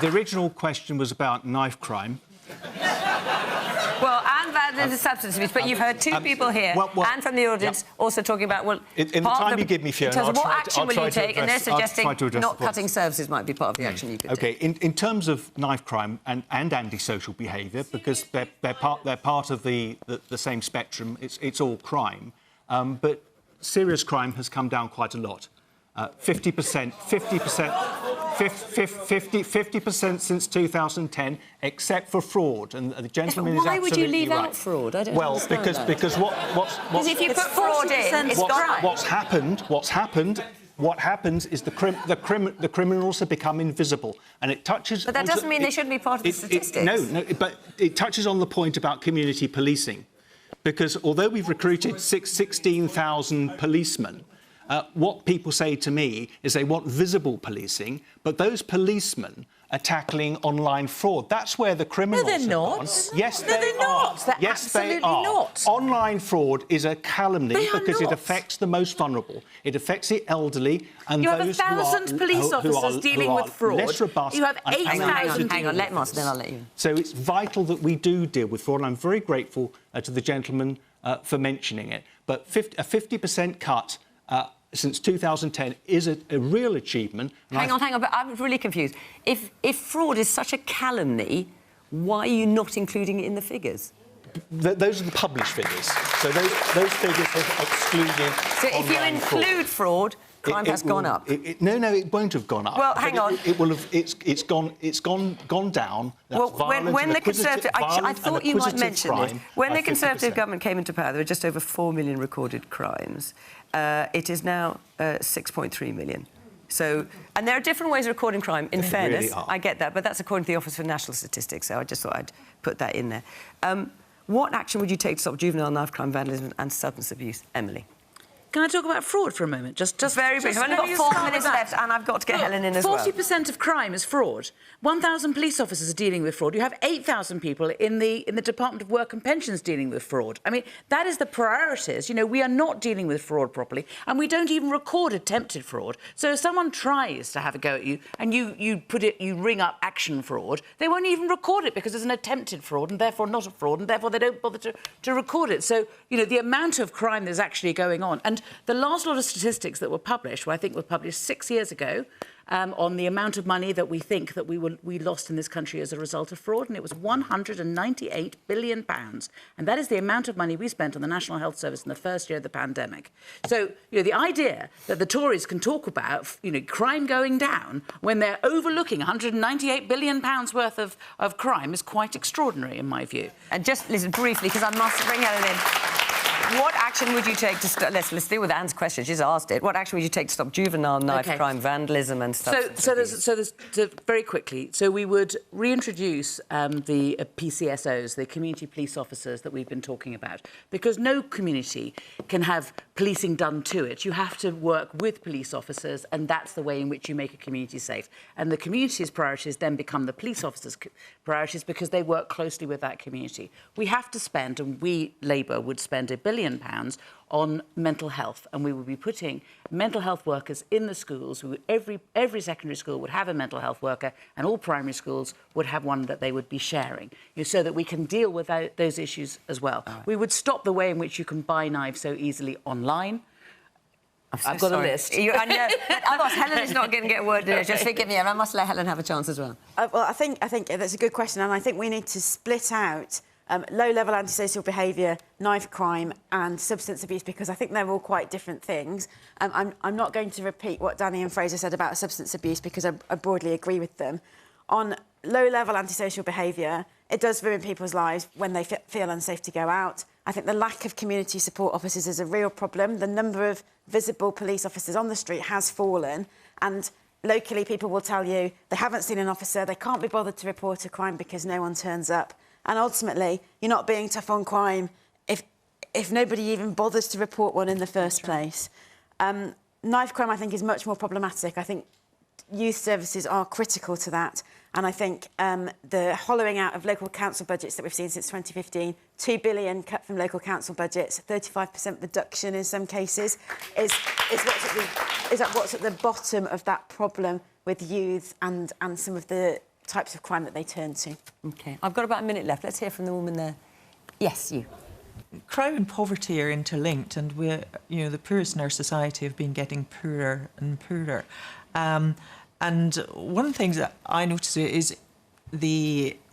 The original question was about knife crime. Well, and that is a substance abuse, but you've heard two people here and from the audience also talking about, well... In the time you give me, Fiona, in terms of what action will you take, and they're suggesting not the cutting services might be part of the action you could take. OK, in terms of knife crime and antisocial behaviour, because they're part of the same spectrum, it's all crime, but serious crime has come down quite a lot. 50% since 2010, except for fraud. And the gentleman is absolutely right. Why would you leave out fraud? I don't understand that. Because because if you put fraud in, it's crime. What happens is the criminals have become invisible, and it touches. But that doesn't mean they shouldn't be part of the statistics. No, but it touches on the point about community policing, because although we've recruited 16,000 policemen. What people say to me is they want visible policing, but those policemen are tackling online fraud. That's where the criminals No, they're not. Yes, no, they're not. They're yes, absolutely they are. Not. Online fraud is a calumny because it affects the most vulnerable. It affects the elderly and you those have 1,000 police officers dealing with fraud. Less robust. You have 8,000. Hang on, let Moss, then I'll let you. So it's vital that we do deal with fraud, and I'm very grateful to the gentleman for mentioning it. But a 50% cut since 2010 is a real achievement. Hang on, but I'm really confused. If fraud is such a calumny, why are you not including it in the figures? Those are the published figures. So those figures have excluded. So if you online include fraud, crime has gone up. No, it won't have gone up. Well, hang on. It will have. It's gone down. That's Well, when the Conservative... I thought you might mention this. When the Conservative government came into power, there were just over 4 million recorded crimes. It is now 6.3 million. So, and there are different ways of recording crime, in fairness. Really, I get that, but that's according to the Office for National Statistics, so I just thought I'd put that in there. What action would you take to stop juvenile knife crime, vandalism and substance abuse? Emily? Can I talk about fraud for a moment? Just very briefly. I've only got 4 minutes left, and I've got to get Helen in as well. 40% of crime is fraud. 1,000 police officers are dealing with fraud. You have 8,000 people in the Department of Work and Pensions dealing with fraud. I mean, that is the priorities. You know, we are not dealing with fraud properly, and we don't even record attempted fraud. So if someone tries to have a go at you and you ring up action fraud, they won't even record it because it's an attempted fraud and therefore not a fraud, and therefore they don't bother to record it. So, you know, the amount of crime that's actually going on. And the last lot of statistics that were published, I think were published 6 years ago, on the amount of money that we think that we lost in this country as a result of fraud, and it was £198 billion. And that is the amount of money we spent on the National Health Service in the first year of the pandemic. So, you know, the idea that the Tories can talk about, you know, crime going down when they're overlooking £198 billion worth of crime is quite extraordinary, in my view. And just listen briefly, because I must bring Helen in. What action would you take to stop... Let's deal with Anne's question. She's asked it. What action would you take to stop juvenile knife crime, vandalism and stuff? So there's very quickly. So we would reintroduce the PCSOs, the community police officers that we've been talking about, because no community can have policing done to it. You have to work with police officers, and that's the way in which you make a community safe. And the community's priorities then become the police officers' priorities because they work closely with that community. We have to spend, and we, Labour, would spend £1 billion on mental health, and we will be putting mental health workers in the schools. Every secondary school would have a mental health worker, and all primary schools would have one that they would be sharing, so that we can deal with those issues as well. We would stop the way in which you can buy knives so easily online. I've got a list. I know. Otherwise, Helen is not going to get a word in it. Just forgive me, and I must let Helen have a chance as well. Well, I think that's a good question, and I think we need to split out low-level antisocial behaviour, knife crime and substance abuse, because I think they're all quite different things. I'm not going to repeat what Danny and Fraser said about substance abuse because I broadly agree with them. On low-level antisocial behaviour, it does ruin people's lives when they feel unsafe to go out. I think the lack of community support officers is a real problem. The number of visible police officers on the street has fallen, and locally people will tell you they haven't seen an officer, they can't be bothered to report a crime because no one turns up. And ultimately, you're not being tough on crime if nobody even bothers to report one in the first place. Knife crime, I think, is much more problematic. I think youth services are critical to that. And I think the hollowing out of local council budgets that we've seen since 2015, £2 billion cut from local council budgets, 35% reduction in some cases, is what's at the bottom of that problem with youth and some of the types of crime that they turn to. OK. I've got about a minute left. Let's hear from the woman there. Yes, you. Crime and poverty are interlinked, and we're, the poorest in our society have been getting poorer and poorer. And one of the things that I notice is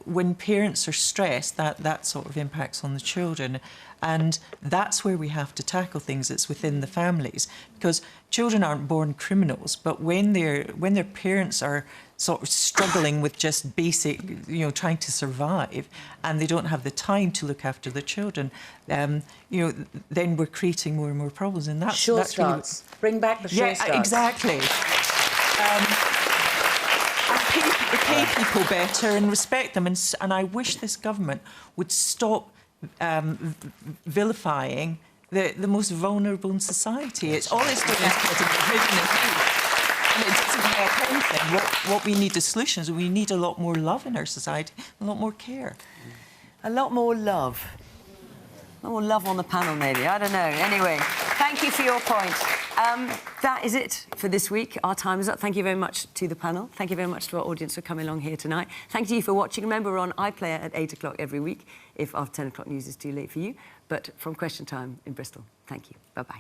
when parents are stressed, that sort of impacts on the children. And that's where we have to tackle things. It's within the families, because children aren't born criminals. But when their parents are sort of struggling with just basic, trying to survive, and they don't have the time to look after the children, then we're creating more and more problems. And that's starts. Really... Bring back the sure starts. Exactly. Pay people better and respect them. And I wish this government would stop vilifying the most vulnerable in society. It's all it's doing is getting provision of youth. And it doesn't help anything. What we need is solutions. We need a lot more love in our society, a lot more care. A lot more love. A lot more love on the panel, maybe. I don't know. Anyway, thank you for your point. That is it for this week. Our time is up. Thank you very much to the panel. Thank you very much to our audience for coming along here tonight. Thank you for watching. Remember, we're on iPlayer at 8 o'clock every week, if after 10 o'clock news is too late for you. But from Question Time in Bristol. Thank you. Bye-bye.